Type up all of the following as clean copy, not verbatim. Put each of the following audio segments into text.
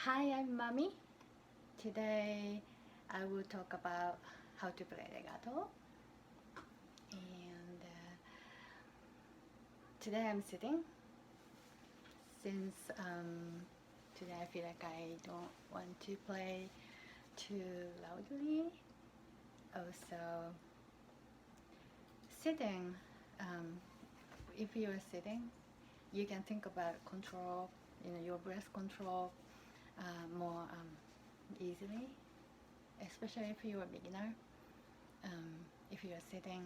Hi, I'm Mami. Today I will talk about how to play legato. And today I'm sitting since today I feel like I don't want to play too loudly. Also, sitting, if you are sitting, you can think about control, your breath control more easily, especially if you're a beginner. If you're sitting,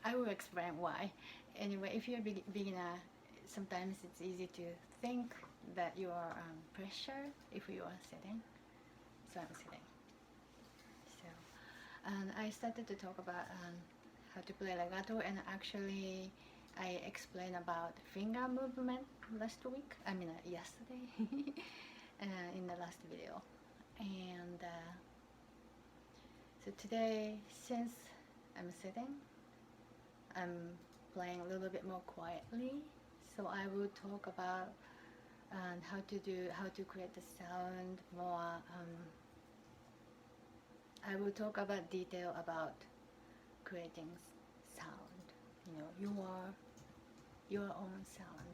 I will explain why. Anyway, if you're a beginner, sometimes it's easy to think that you are pressure if you are sitting. So I'm sitting. So, and I started to talk about how to play legato, and actually I explained about finger movement last week. I mean yesterday in the last video. And so today, since I'm sitting, I'm playing a little bit more quietly. So I will talk about how to create the sound more. I will talk about detail about creating sound. Your own sound.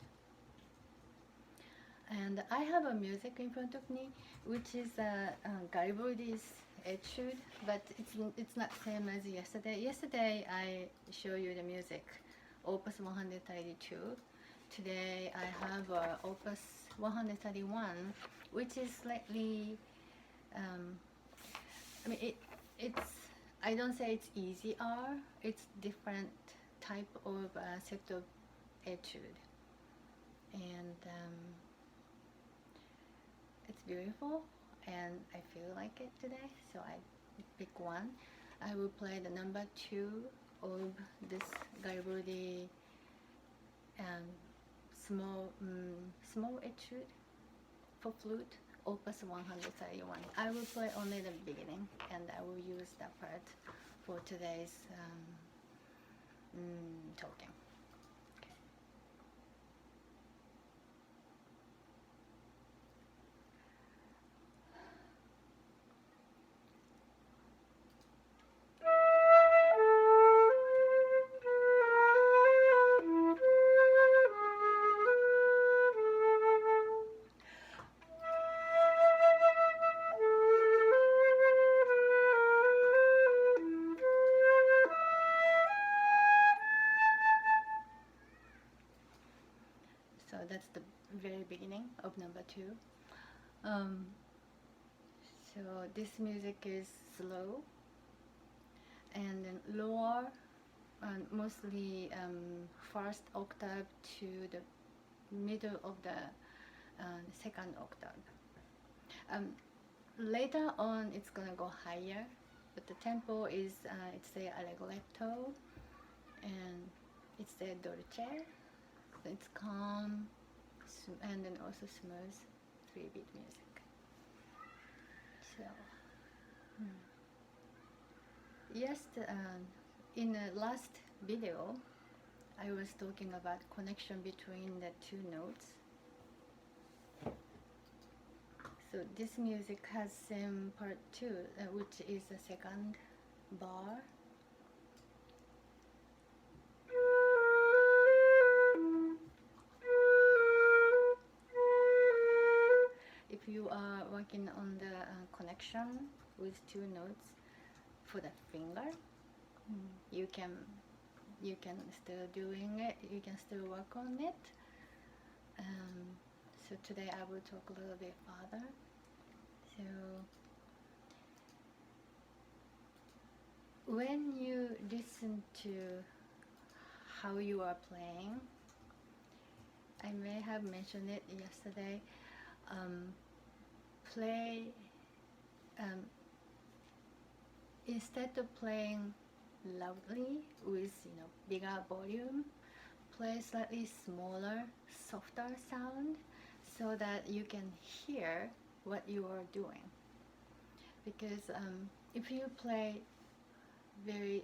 And I have a music in front of me, which is Gariboldi's Etude, but it's not same as yesterday. Yesterday I show you the music, Opus 132. Today I have Opus 131, which is slightly. I don't say it's easier. It's different type of set of Etude, and it's beautiful, and I feel like it today, so I pick one. I will play the number 2 of this Gariboldi small etude for flute, Opus 131. I will play only the beginning, and I will use that part for today's talking. So that's the very beginning of number 2. So this music is slow and then lower, and mostly first octave to the middle of the second octave. Later on it's gonna go higher, but the tempo is it's the allegretto, and it's the dolce. So it's calm and then also smooth 3-beat music. So yes, in the last video I was talking about connection between the 2 notes. So this music has same part 2, which is the second bar. If you are working on the connection with 2 notes for the finger, you can still doing it. You can still work on it. So today I will talk a little bit further. So when you listen to how you are playing, I may have mentioned it yesterday. Play instead of playing loudly with bigger volume, play slightly smaller, softer sound so that you can hear what you are doing. Because if you play very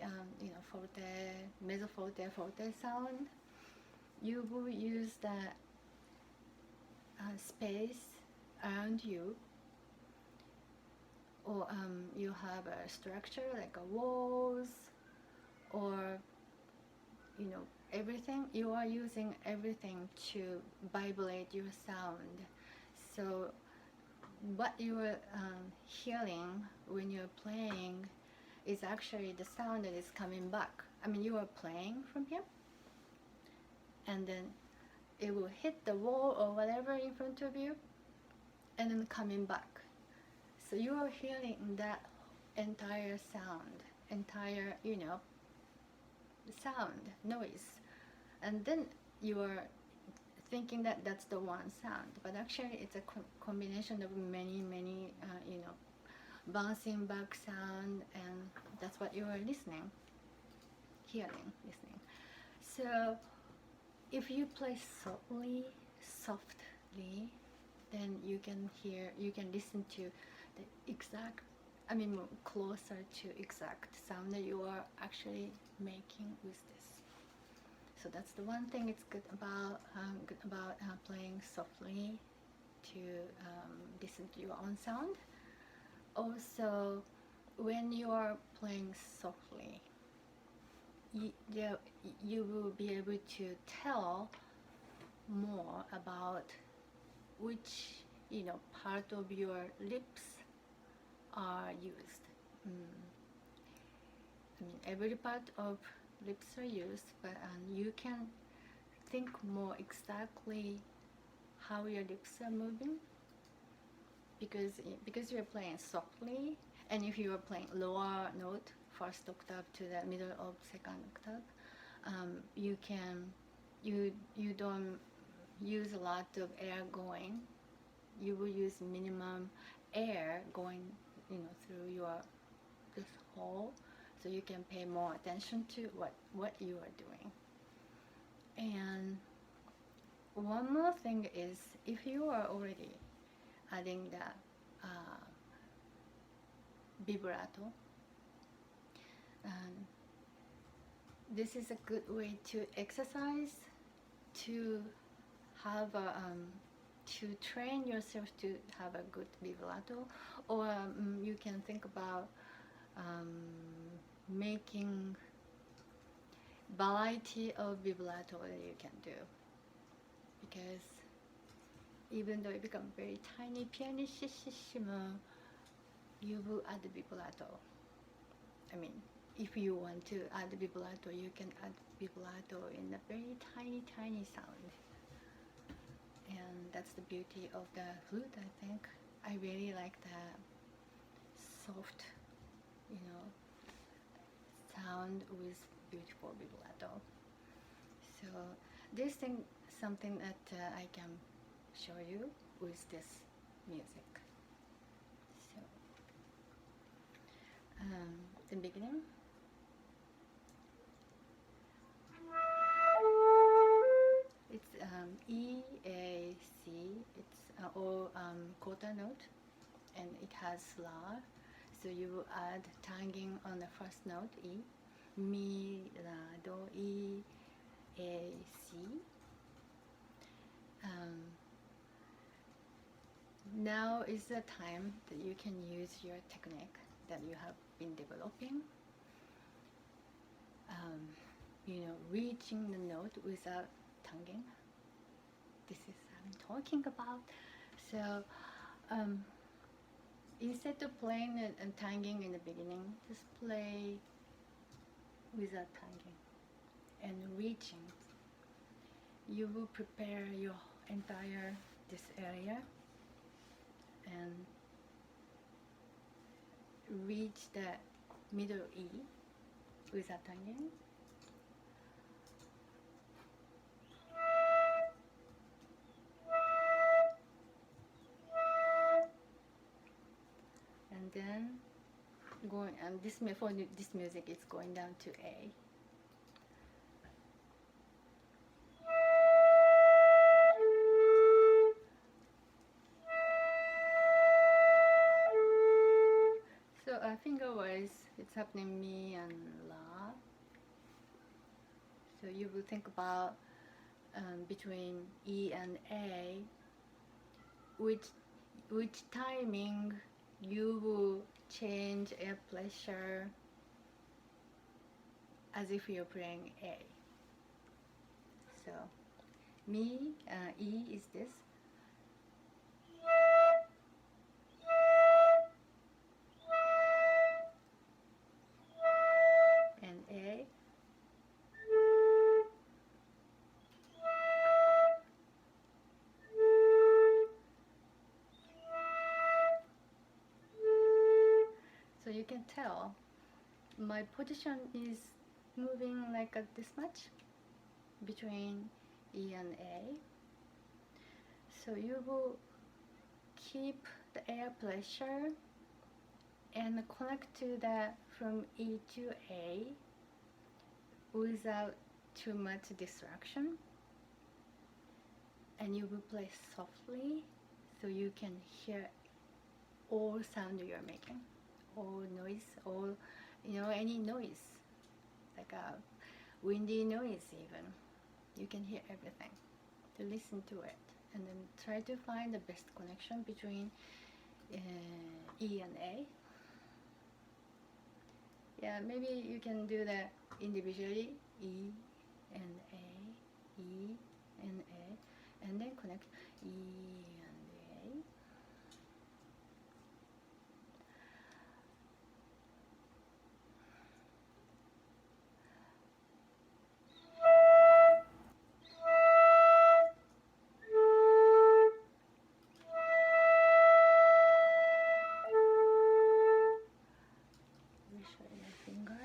forte, mezzo forte, forte sound, you will use the space around you, or you have a structure like a walls, or everything. You are using everything to vibrate your sound. So what you are hearing when you're playing is actually the sound that is coming back. I mean, you are playing from here, and then it will hit the wall or whatever in front of you, and then coming back. So you are hearing that entire sound, entire sound, noise, and then you are thinking that that's the one sound, but actually it's a combination of many bouncing back sound, and that's what you are listening. So if you play softly, then you can listen to the exact, closer to exact sound that you are actually making with this. So that's the one thing it's good about playing softly, to listen to your own sound. Also, when you are playing softly, you will be able to tell more about which part of your lips are used. Every part of lips are used, but you can think more exactly how your lips are moving, because you're playing softly, and if you are playing lower note, first octave to the middle of second octave, you don't use a lot of air going. You will use minimum air going through this hole, so you can pay more attention to what you are doing. And one more thing is, if you are already adding the vibrato, this is a good way to exercise, to have to train yourself to have a good vibrato, or you can think about making variety of vibrato that you can do, because even though it becomes very tiny, pianissimo, you will add vibrato. If you want to add vibrato, you can add vibrato in a very tiny sound. And that's the beauty of the flute, I think. I really like the soft, sound with beautiful vibrato. So this thing, something that I can show you with this music. So the beginning. It's E, A, C. It's all quarter note, and it has La. So you will add tonguing on the first note, E. Mi, La, Do, E, A, C. Now is the time that you can use your technique that you have been developing. Reaching the note without tonguing. This is what I'm talking about. So instead of playing and tonguing in the beginning, just play without tonguing and reaching. You will prepare your entire this area and reach the middle E without tonguing. And then going, and for this music, it's going down to A. So finger-wise, it's happening Mi and La. So you will think about between E and A, which which timing you will change air pressure as if you're playing A. So E is this. And A. So you can tell my position is moving like this much between E and A. So you will keep the air pressure and connect to that from E to A without too much distraction, and you will play softly so you can hear all sound you're making, all noise, all any noise, like a windy noise even. You can hear everything. To listen to it and then try to find the best connection between E and A. Yeah, maybe you can do that individually, E and A, E and A, and then connect E and A. Let me show you my finger.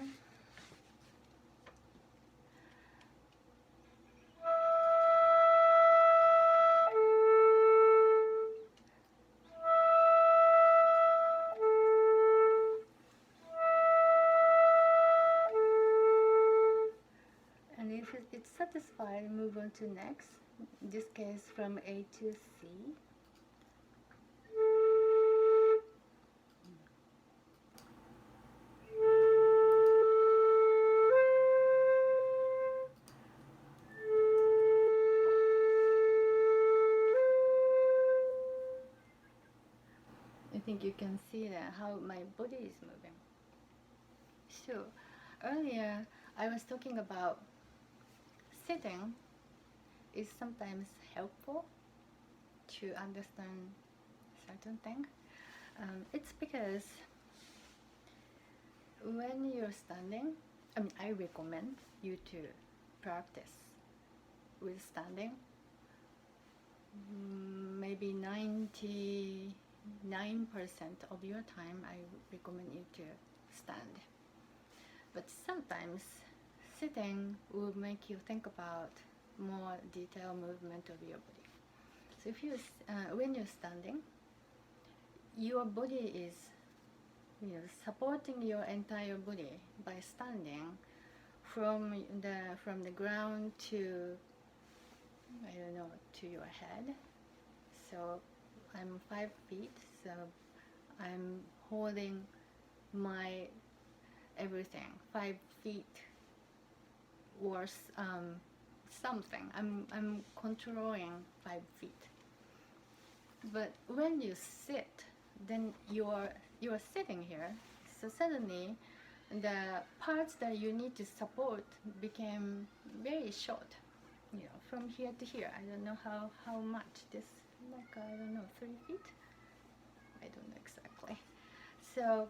And if it's satisfied, move on to next. In this case, from A to C. I think you can see that how my body is moving. So earlier I was talking about sitting is sometimes helpful to understand certain thing. It's because when you're standing, I recommend you to practice with standing. Maybe 99% of your time I recommend you to stand. But sometimes sitting will make you think about more detailed movement of your body. So if you, when you're standing, your body is supporting your entire body by standing from the ground to to your head. So I'm 5 feet, so I'm holding my everything 5 feet or something. I'm controlling 5 feet. But when you sit, then you're sitting here. So suddenly, the parts that you need to support became very short. From here to here. I don't know how much. This, like, I don't know, 3 feet? I don't know exactly. So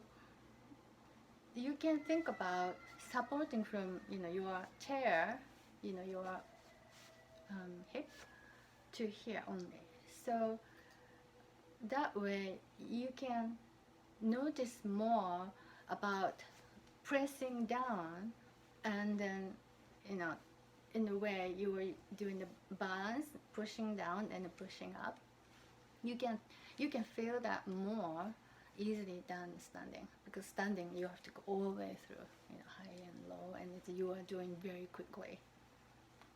you can think about supporting from your chair, your hip to here only. So that way you can notice more about pressing down, and then in a way you were doing the balance, pushing down and pushing up. You can feel that more easily than standing, because standing you have to go all the way through, high and low, and you are doing very quickly,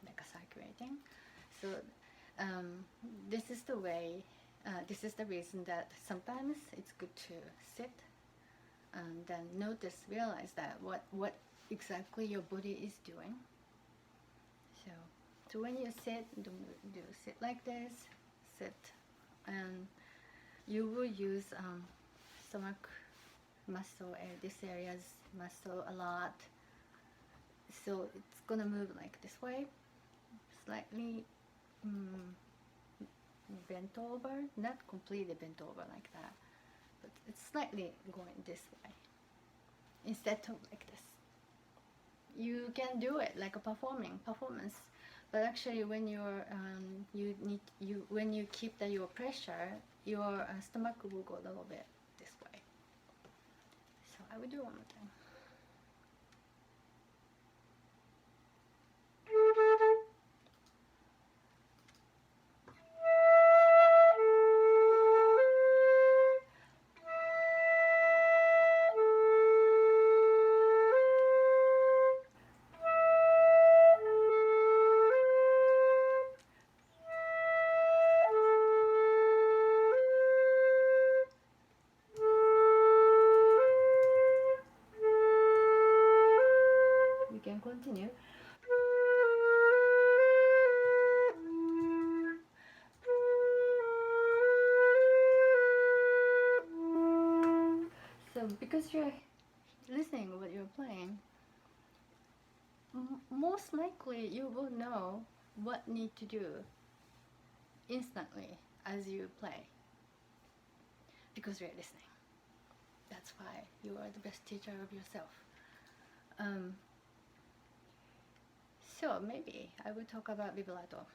like a circulating. So this is the way. This is the reason that sometimes it's good to sit and then realize that what exactly your body is doing. So when you sit, do sit like this, sit, and you will use stomach muscle and this area's muscle a lot. So it's gonna move like this way, slightly bent over, not completely bent over like that, but it's slightly going this way instead of like this. You can do it like a performance, but actually when you're when you keep your pressure, your stomach will go a little bit this way. So I will do one more time. You can continue. So because you're listening what you're playing, most likely you will know what need to do instantly as you play, because you're listening. That's why you are the best teacher of yourself. So maybe I will talk about vibrato.